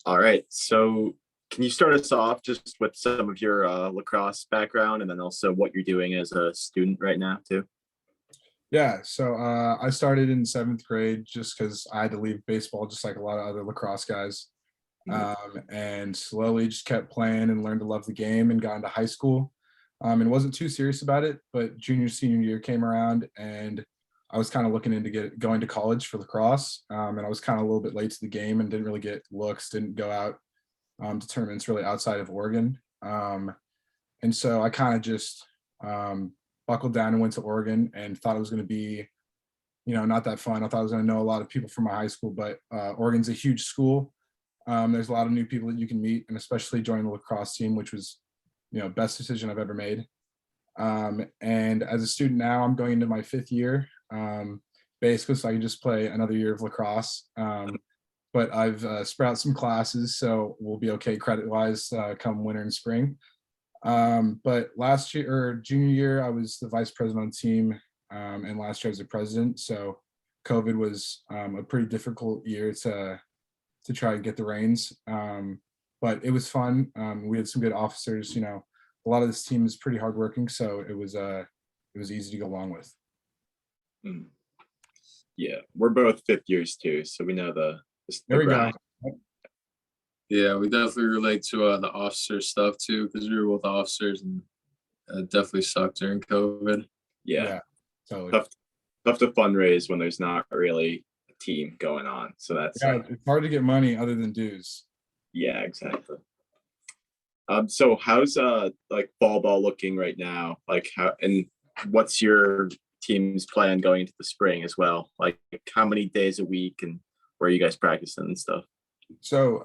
All right. So can you start us off just with some of your lacrosse background and then also what you're doing as a student right now too? Yeah, so I started in seventh grade just because I had to leave baseball, just like a lot of other lacrosse guys, Mhm. and slowly just kept playing and learned to love the game and got into high school, and wasn't too serious about it. But junior senior year came around, and I was kind of looking into going to college for lacrosse, and I was kind of a little bit late to the game and didn't really get looks, didn't go out to tournaments really outside of Oregon. And so I kind of just um, buckled down and went to Oregon and thought it was going to be, not that fun. I thought I was going to know a lot of people from my high school, but Oregon's a huge school. There's a lot of new people that you can meet, and especially joining the lacrosse team, which was, best decision I've ever made. And as a student now, I'm going into my fifth year, basically, so I can just play another year of lacrosse. But I've spread out some classes, so we'll be okay credit wise come winter and spring. But last year or junior year, I was the vice president on the team, and last year I was the president. So COVID was a pretty difficult year to try and get the reins. But it was fun. We had some good officers. A lot of this team is pretty hardworking, so it was easy to go along with. Mm. Yeah, we're both fifth years too, so we know There the we go. grind. Yeah, we definitely relate to the officer stuff too, because we were both officers, and it definitely sucked during COVID. Yeah, Yeah, totally. tough tough to fundraise when there's not really a team going on. So that's Yeah, it's hard to get money other than dues. yeah, exactly. So how's like fall ball looking right now? Like how and what's your team's plan going into the spring as well? Like how many days a week and where are you guys practicing and stuff? So,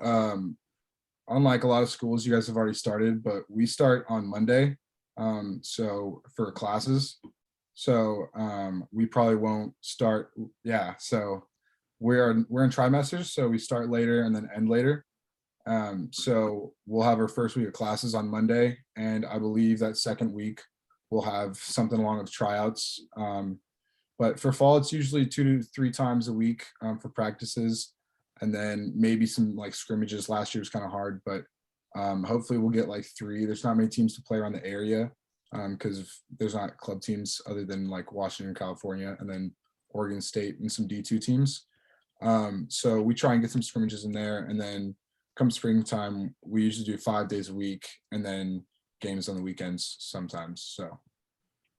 unlike a lot of schools, you guys have already started, but we start on Monday. So for classes, so we probably won't start. Yeah, so we're in trimesters, so we start later and then end later. So we'll have our first week of classes on Monday, and I believe that second week we'll have something along with tryouts. But for fall, it's usually 2 to 3 times a week for practices, and then maybe some like scrimmages. Last year was kind of hard, but hopefully we'll get like three. There's not many teams to play around the area because there's not club teams other than like Washington, California, and then Oregon State and some D2 teams. So we try and get some scrimmages in there, and then come springtime, we usually do 5 days a week, and then games on the weekends sometimes. So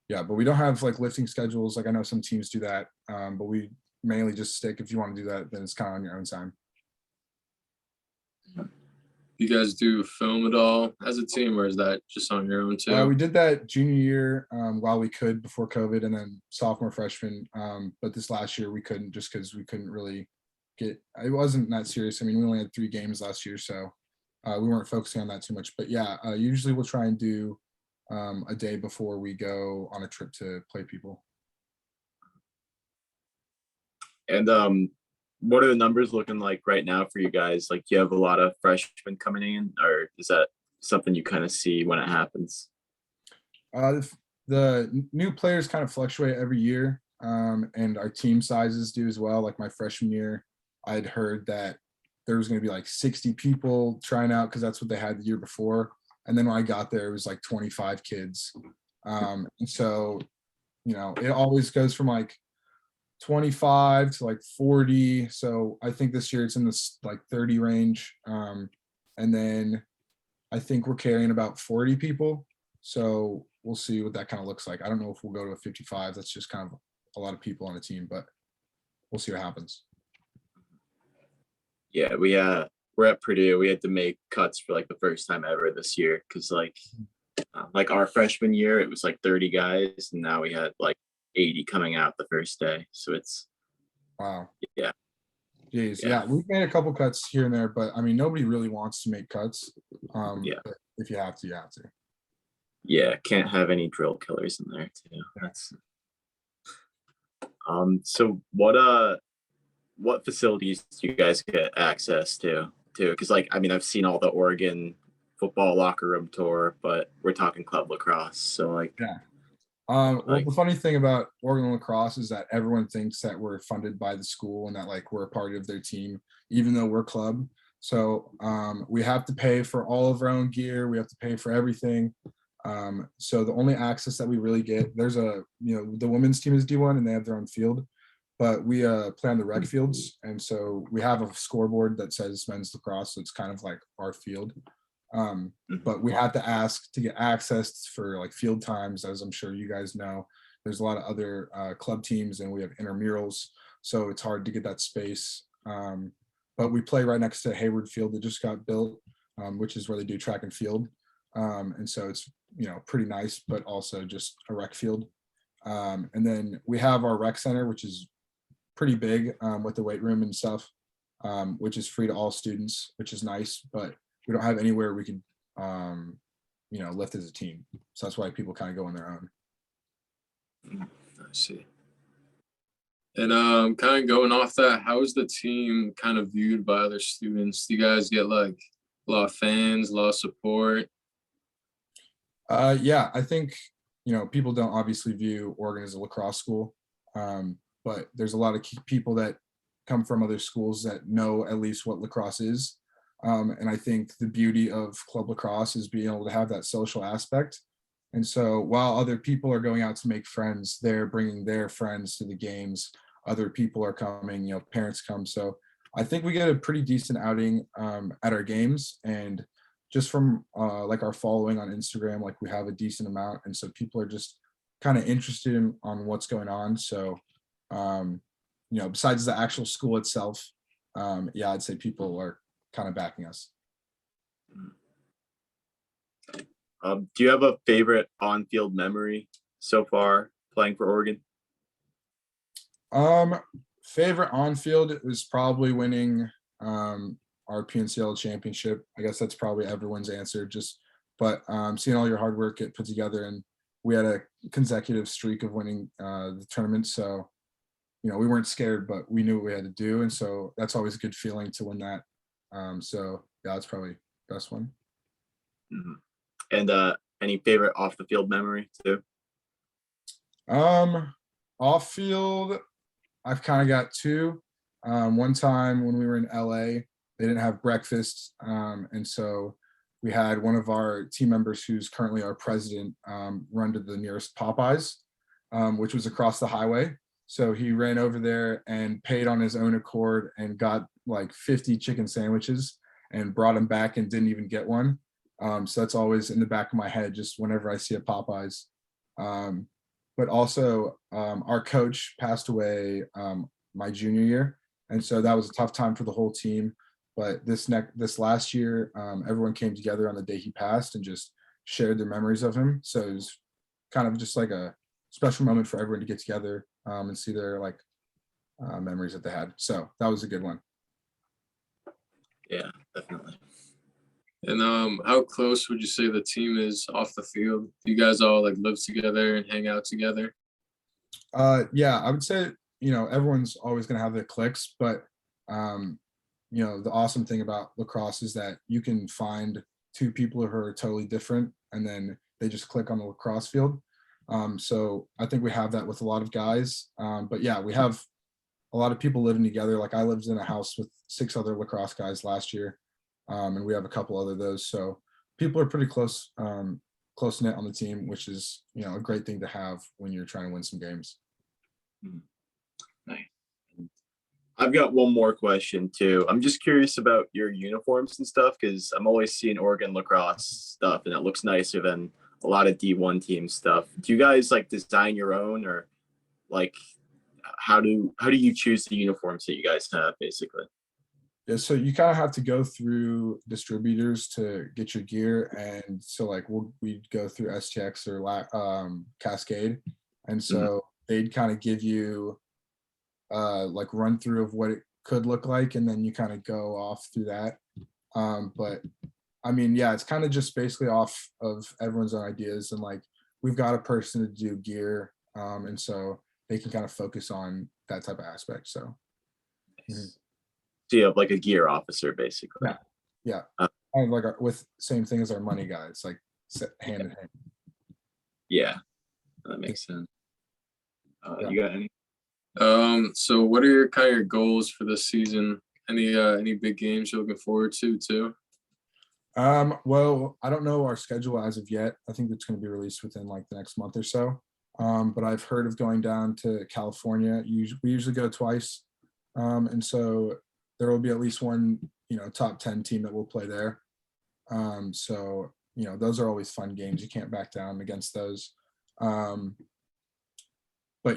yeah, but we don't have like lifting schedules. Like I know some teams do that, but we mainly just stick. If you want to do that, then it's kind of on your own time. You guys do film at all as a team, or is that just on your own too? We did that junior year while we could before COVID, and then sophomore, freshman. But this last year we couldn't just because we couldn't really get. It wasn't that serious. I mean, we only had 3 games last year, so we weren't focusing on that too much. But yeah, usually we'll try and do a day before we go on a trip to play people. And what are the numbers looking like right now for you guys? Like you have a lot of freshmen coming in, or is that something you kind of see when it happens? The new players kind of fluctuate every year, and our team sizes do as well. Like my freshman year, I'd heard that there was going to be like 60 people trying out because that's what they had the year before. And then when I got there, it was like 25 kids. And so, it always goes from like 25 to like 40. So I think this year it's in this like 30 range. And then I think we're carrying about 40 people. So we'll see what that kind of looks like. I don't know if we'll go to a 55. That's just kind of a lot of people on a team, but we'll see what happens. Yeah, we're at Purdue. We had to make cuts for like the first time ever this year because like our freshman year it was like 30 guys, and now we had like 80 coming out the first day. So it's Wow. yeah. Jeez. Yeah, we've made a couple cuts here and there, but I mean, nobody really wants to make cuts. Yeah. But if you have to, you have to. Yeah, can't have any drill killers in there too. That's so what facilities do you guys get access to too? Because like I mean I've seen all the Oregon football locker room tour, but we're talking club lacrosse. So like Yeah. Well, the funny thing about Oregon lacrosse is that everyone thinks that we're funded by the school and that like we're a part of their team, even though we're club. So we have to pay for all of our own gear. We have to pay for everything. So the only access that we really get, there's the women's team is D1 and they have their own field, but we play on the rec fields. And so we have a scoreboard that says men's lacrosse. So it's kind of like our field. But we have to ask to get access for like field times, as I'm sure you guys know. There's a lot of other club teams and we have intramurals. So it's hard to get that space. But we play right next to Hayward Field that just got built, which is where they do track and field. And so it's, pretty nice, but also just a rec field. And then we have our rec center, which is pretty big with the weight room and stuff, which is free to all students, which is nice, but we don't have anywhere we could, lift as a team. So that's why people kind of go on their own. I see. And kind of going off that, how is the team kind of viewed by other students? Do you guys get like a lot of fans, a lot of support? Yeah, I think, people don't obviously view Oregon as a lacrosse school, but there's a lot of people that come from other schools that know at least what lacrosse is. And I think the beauty of club lacrosse is being able to have that social aspect. And so while other people are going out to make friends, they're bringing their friends to the games. Other people are coming, parents come. So I think we get a pretty decent outing at our games. And just from like our following on Instagram, like we have a decent amount. And so people are just kind of interested on what's going on. So, besides the actual school itself, yeah, I'd say people are kind of backing us. Do you have a favorite on-field memory so far playing for Oregon? Favorite on-field was probably winning our PNCL championship. I guess that's probably everyone's answer. But seeing all your hard work get put together, and we had a consecutive streak of winning the tournament. So, we weren't scared, but we knew what we had to do, and so that's always a good feeling to win that. So yeah, that's probably the best one. Mm-hmm. And any favorite off the field memory too? Off field, I've kind of got two. One time when we were in LA, they didn't have breakfast, and so we had one of our team members, who's currently our president, run to the nearest Popeyes, which was across the highway. So he ran over there and paid on his own accord and got like 50 chicken sandwiches and brought them back and didn't even get one. So that's always in the back of my head, just whenever I see a Popeyes. But also our coach passed away my junior year. And so that was a tough time for the whole team. But this last year, everyone came together on the day he passed and just shared their memories of him. So it was kind of just like a special moment for everyone to get together and see their memories that they had. So that was a good one. Yeah, definitely. And how close would you say the team is off the field? Do you guys all like live together and hang out together? Yeah, I would say, everyone's always going to have their cliques, but the awesome thing about lacrosse is that you can find two people who are totally different and then they just click on the lacrosse field. So I think we have that with a lot of guys. But yeah, we have a lot of people living together. Like I lived in a house with 6 other lacrosse guys last year. And we have a couple other those. So people are pretty close knit on the team, which is, a great thing to have when you're trying to win some games. Nice. I've got one more question too. I'm just curious about your uniforms and stuff, because I'm always seeing Oregon lacrosse stuff and it looks nicer than a lot of D1 team stuff. Do you guys like design your own, or like how do you choose the uniforms that you guys have basically? Yeah, so you kind of have to go through distributors to get your gear, and so like we'd go through STX or Cascade, and so they'd kind of give you like run through of what it could look like, and then you kind of go off through that. But I mean, yeah, it's kind of just basically off of everyone's own ideas, and like we've got a person to do gear, and so they can kind of focus on that type of aspect. So. Nice. So you have like a gear officer basically. Yeah. Kind of like with same thing as our money guys, like hand in hand. Yeah, that makes sense. You got any? So what are your kind of your goals for this season? Any big games you're looking forward to too? Well, I don't know our schedule as of yet. I think it's going to be released within like the next month or so. But I've heard of going down to California. We usually go twice. And so there will be at least one, top 10 team that will play there. So, those are always fun games. You can't back down against those. But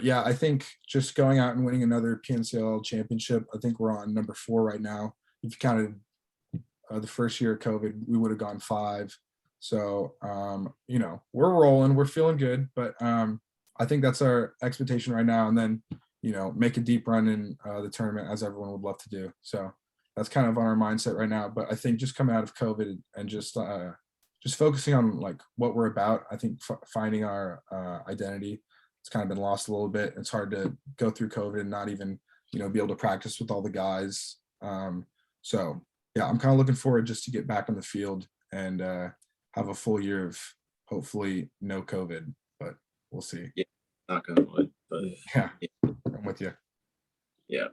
yeah, I think just going out and winning another PNCL championship, I think we're on number 4 right now. If you counted the first year of COVID, we would have gone 5. So, we're rolling, we're feeling good, but I think that's our expectation right now. And then, make a deep run in the tournament as everyone would love to do. So that's kind of on our mindset right now. But I think just coming out of COVID and just focusing on like what we're about, I think finding our identity, it's kind of been lost a little bit. It's hard to go through COVID and not even, be able to practice with all the guys. So yeah, I'm kind of looking forward just to get back on the field and have a full year of hopefully no COVID, but we'll see. Yeah, not gonna wood, but Yeah, I'm with you. yeah.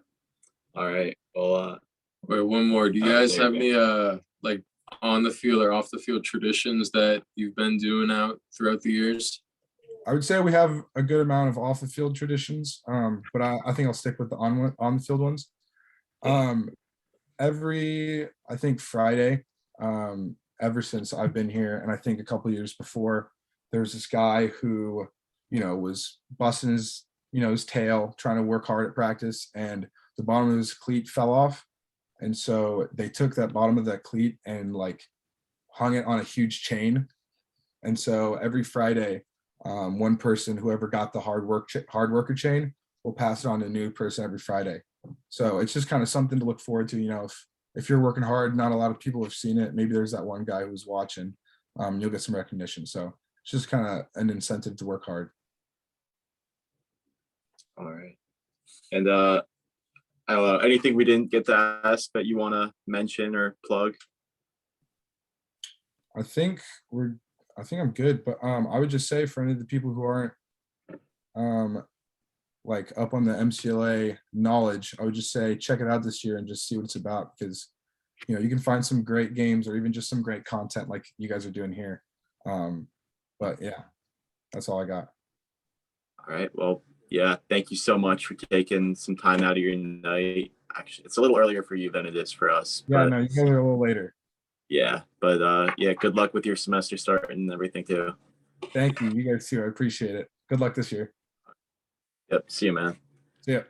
All right. Well, Wait, one more. Do you Oh, guys there have you any like on the field or off the field traditions that you've been doing out throughout the years? I would say we have a good amount of off the field traditions, but I think I'll stick with the on the field ones. Every I think Friday, ever since I've been here, and I think a couple years before, there's this guy who was busting his tail trying to work hard at practice, and the bottom of his cleat fell off, and so they took that bottom of that cleat and like hung it on a huge chain, and so every Friday, one person, whoever got the hard worker chain, will pass it on to a new person every Friday. So it's just kind of something to look forward to. If you're working hard, not a lot of people have seen it. Maybe there's that one guy who's watching. You'll get some recognition. So it's just kind of an incentive to work hard. all right. And I don't know, anything we didn't get to ask that you want to mention or plug? I think I'm good, but I would just say for any of the people who aren't like up on the MCLA knowledge, I would just say check it out this year and just see what it's about, because you can find some great games or even just some great content like you guys are doing here. But yeah, that's all I got. All right. Well, yeah. Thank you so much for taking some time out of your night. Actually, it's a little earlier for you than it is for us. Yeah, but no, you guys are a little later. yeah, but yeah, good luck with your semester start and everything too. Thank you. You guys too. I appreciate it. Good luck this year. Yep. See you, man. See ya.